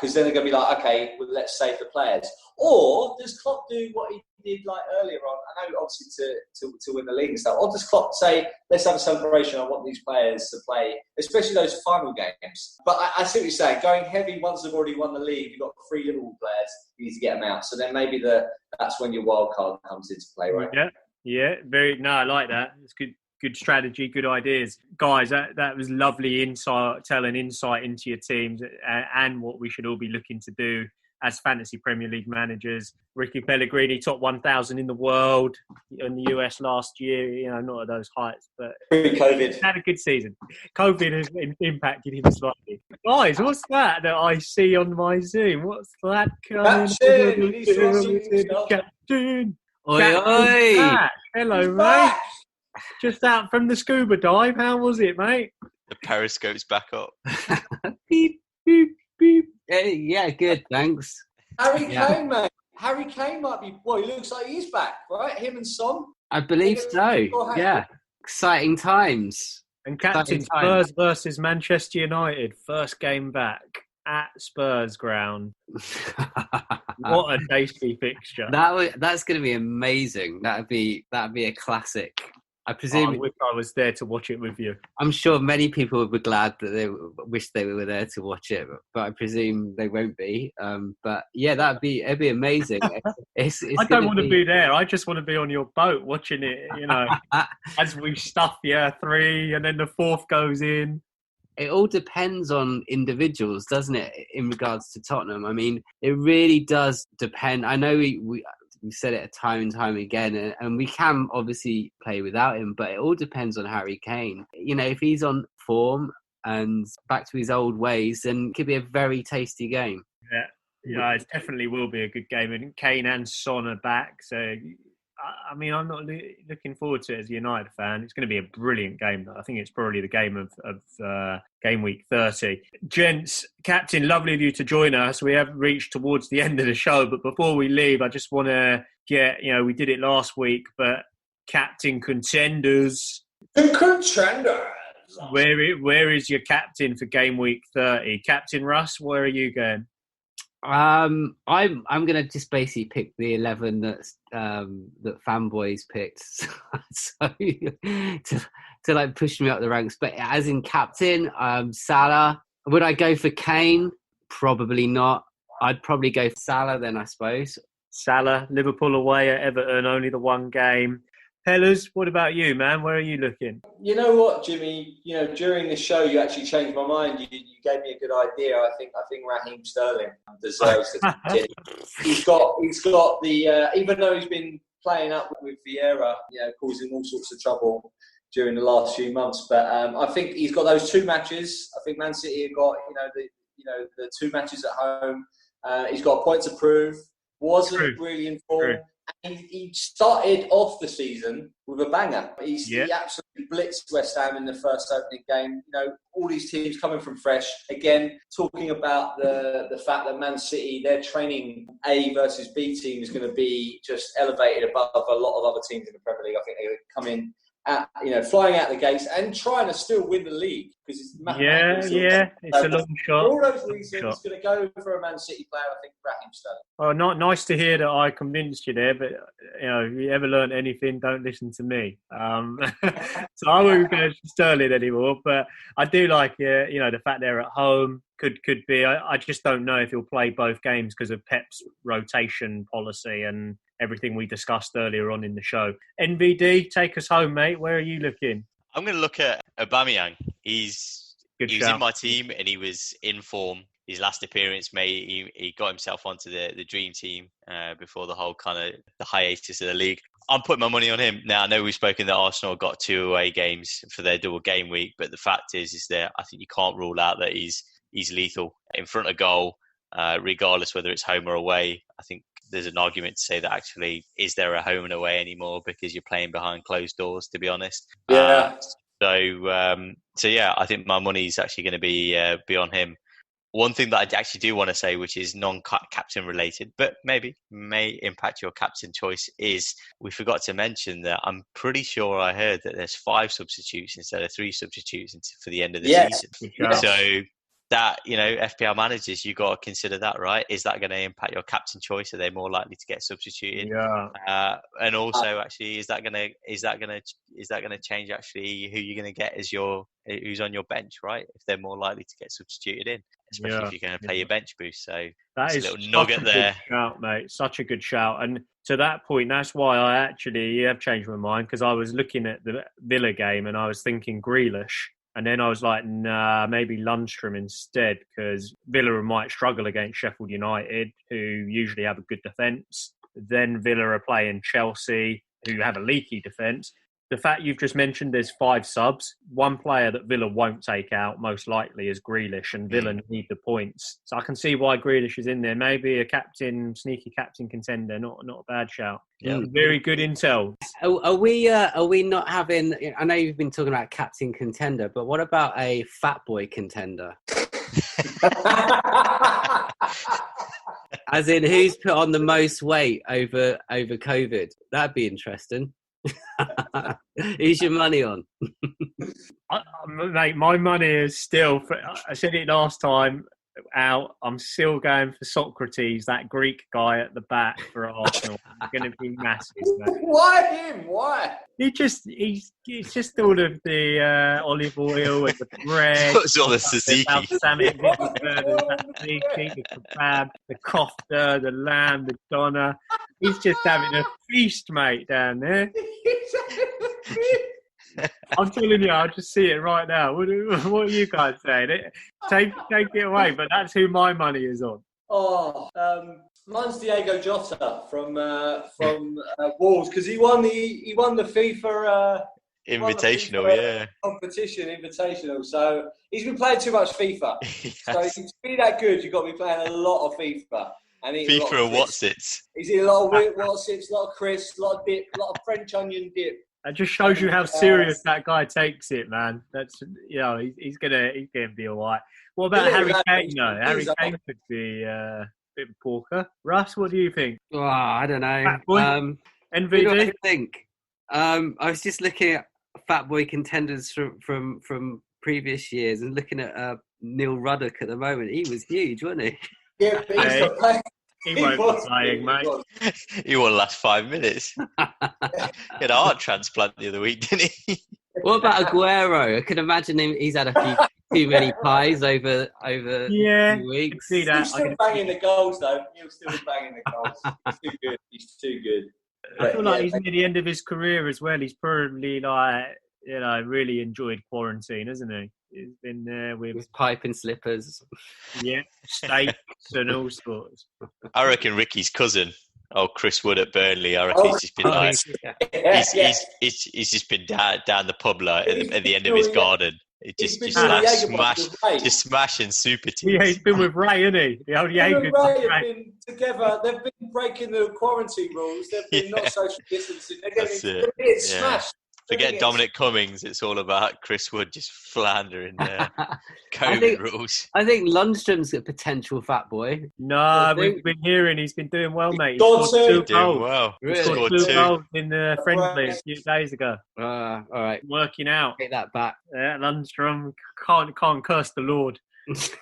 Because then they're going to be like, okay, well, let's save the players. Or does Klopp do what he did like earlier on? I know, obviously, to win the league and stuff. Or does Klopp say, let's have a celebration? I want these players to play, especially those final games. But I see what you're saying. Going heavy once they've already won the league, you've got 3 Liverpool players, you need to get them out. So then maybe that's when your wild card comes into play, right? Yeah. I like that. It's good strategy, good ideas. Guys, that was lovely insight into your teams and what we should all be looking to do as fantasy Premier League managers. Rikki Pelligrini, top 1,000 in the world in the US last year, not at those heights, but pre-COVID. Had a good season. COVID has impacted him slightly. Guys, what's that I see on my Zoom? What's that? Captain! Oi! Hello, mate. Just out from the scuba dive. How was it, mate? The periscope's back up. Beep, beep, beep. Yeah, good, thanks. Harry Kane, mate. Harry Kane might be... Well, he looks like he's back, right? Him and Son? I believe so, yeah. Exciting times. And captain, Spurs versus Manchester United. First game back at Spurs ground. What a tasty fixture. That's going to be amazing. That'd be a classic. I presume. I wish I was there to watch it with you. I'm sure many people would be glad that they wish they were there to watch it, but I presume they won't be. But yeah, it'd be amazing. I don't want to be there. I just want to be on your boat watching it. As we stuff 3, and then the 4th goes in. It all depends on individuals, doesn't it? In regards to Tottenham, I mean, it really does depend. I know we've said it time and time again, and we can obviously play without him, but it all depends on Harry Kane. If he's on form and back to his old ways, then it could be a very tasty game. Yeah, it definitely will be a good game. And Kane and Son are back, so I mean, I'm not looking forward to it as a United fan. It's going to be a brilliant game, though. I think it's probably the game of game week 30. Gents, Captain, lovely of you to join us. We have reached towards the end of the show, but before we leave, I just want to get, we did it last week, but Captain Contenders. Where is your captain for game week 30? Captain Russ, where are you going? I'm gonna just basically pick the 11 that fanboys picked, so to like push me up the ranks. But as in captain, Salah. Would I go for Kane? Probably not. I'd probably go for Salah then, I suppose. Salah, Liverpool away at Everton, only the 1 game. Pellers, what about you, man? Where are you looking? You know what, Jimmy? During the show, you actually changed my mind. You gave me a good idea. I think Raheem Sterling deserves to continue. He's got the even though he's been playing up with Vieira, causing all sorts of trouble during the last few months. But I think he's got those 2 matches. I think Man City have got the 2 matches at home. He's got a point to prove. Wasn't really in form. He started off the season with a banger. He absolutely blitzed West Ham in the first opening game. All these teams coming from fresh. Again, talking about the fact that Man City, their training A versus B team is going to be just elevated above a lot of other teams in the Premier League. I think they're going to come in flying out the gates and trying to still win the league because it's it's a long shot. For all those reasons, it's going to go for a Man City player. I think Raheem Sterling. Oh, not nice to hear that I convinced you there, but if you ever learn anything, don't listen to me. So I won't go Sterling anymore, but I do like the fact they're at home. Could be. I just don't know if he'll play both games because of Pep's rotation policy and everything we discussed earlier on in the show. NVD, take us home, mate. Where are you looking? I'm going to look at Aubameyang. He was in my team and he was in form. His last appearance, he got himself onto the dream team before the whole kind of the hiatus of the league. I'm putting my money on him. Now, I know we've spoken that Arsenal got 2 away games for their double game week, but the fact is that I think you can't rule out that he's lethal in front of goal, regardless whether it's home or away. I think there's an argument to say that actually, is there a home and away anymore because you're playing behind closed doors, to be honest? Yeah. So yeah, I think my money's actually going to be on him. One thing that I actually do want to say, which is non-captain related, but may impact your captain choice, is we forgot to mention that I'm pretty sure I heard that there's 5 substitutes instead of 3 substitutes for the end of the season. Yeah. So that, FPL managers, you got to consider that, right? Is that going to impact your captain choice? Are they more likely to get substituted? Yeah. And also, actually, is that going to change actually who you're going to get as who's on your bench, right? If they're more likely to get substituted in, especially if you're going to play your bench boost. So that is a little nugget there. Good shout, mate. Such a good shout. And to that point, that's why I actually have changed my mind, because I was looking at the Villa game and I was thinking Grealish. And then I was like, nah, maybe Lundstrom instead, because Villa might struggle against Sheffield United, who usually have a good defence. Then Villa are playing Chelsea, who have a leaky defence. The fact you've just mentioned there's 5 subs, one player that Villa won't take out most likely is Grealish, and Villa need the points. So I can see why Grealish is in there. Maybe a sneaky captain contender, not a bad shout. Yeah, very good intel. Are we not having? I know you've been talking about captain contender, but what about a fat boy contender? As in, who's put on the most weight over COVID? That'd be interesting. Who's your money on? Mate, my money is still, I said it last time out, I'm still going for Socrates, that Greek guy at the back for Arsenal. He's going to be massive, mate. Why him? Why? He's just all of the olive oil and the bread. It's all the tzatziki. The kebab, the kofta, the lamb, the doner. He's just having a feast, mate, down there. I'm telling you, I just see it right now. What are you guys saying? Take it away, but that's who my money is on. Mine's Diego Jota from Wolves, because he won the FIFA Invitational, Invitational. So he's been playing too much FIFA. So to be that good, you've got to be playing a lot of FIFA. And FIFA and Watsits. He's eating a lot of Watsits, a lot of crisps, a lot of dip, a lot of French onion dip. That just shows you how serious that guy takes it, man. That's he's gonna be all right. What about Harry Kane? No, Harry Kane could be a bit of a porker. Russ, what do you think? Oh, I don't know. NVD? What do I think? I was just looking at fat boy contenders from previous years and looking at Neel Ruddock at the moment. He was huge, wasn't he? Yeah, but he's not playing. He won't be playing, mate. He won the last 5 minutes. He had a heart transplant the other week, didn't he? What about Aguero? I can imagine him. He's had a few too many pies over a few weeks. See that. He's still banging the goals, though. He'll still be banging the goals. He's too good. He's too good. I feel like he's near the end of his career as well. He's probably really enjoyed quarantine, hasn't he? He's been there with pipe and slippers. Yeah, steaks and all sorts. I reckon Ricky's cousin, Chris Wood at Burnley. I reckon he's just been he's just been down the pub at the end of his garden. Just smashing super teams. Yeah, he's been with Ray, hasn't he? The old Jaeger. Ray have been together. They've been breaking the quarantine rules. They've been not social distancing. They're getting smashed. Forget Dominic Cummings. It's all about Chris Wood just floundering COVID rules. I think Lundstrom's a potential fat boy. No, we've been hearing he's been doing well, mate. He scored 2 goals. Well. He scored 2 goals in the friendly a few days ago. All right. Working out. Take that back. Yeah, Lundstrom can't curse the Lord.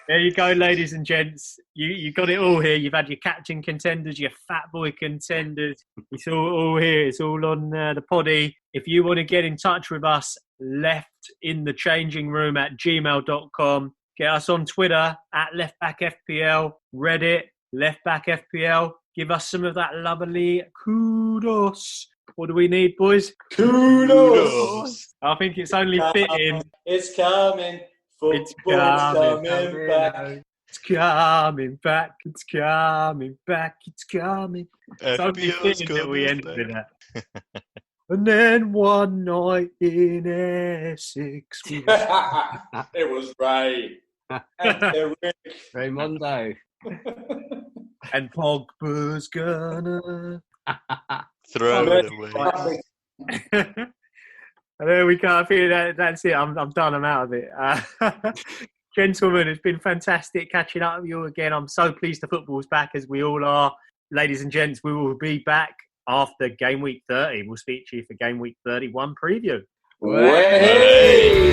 There you go, ladies and gents. You got it all here. You've had your captain contenders, your fat boy contenders. It's all here. It's all on the poddy. If you want to get in touch with us, leftinthechanging@gmail.com. Get us on Twitter @leftbackfpl, Reddit leftbackfpl. Give us some of that lovely kudos. What do we need, boys? Kudos. I think it's only fitting. It's coming. It's coming back. It's coming back. It's coming back. It's coming. It's only fitting that we end with that. And then one night in Essex. It was Ray. And Raymondo. And Pogba's gonna throw it away. There we go. I think that's it. I'm done. I'm out of it. Gentlemen, it's been fantastic catching up with you again. I'm so pleased the football's back, as we all are. Ladies and gents, we will be back after game week 30. We'll speak to you for game week 31 preview. Way.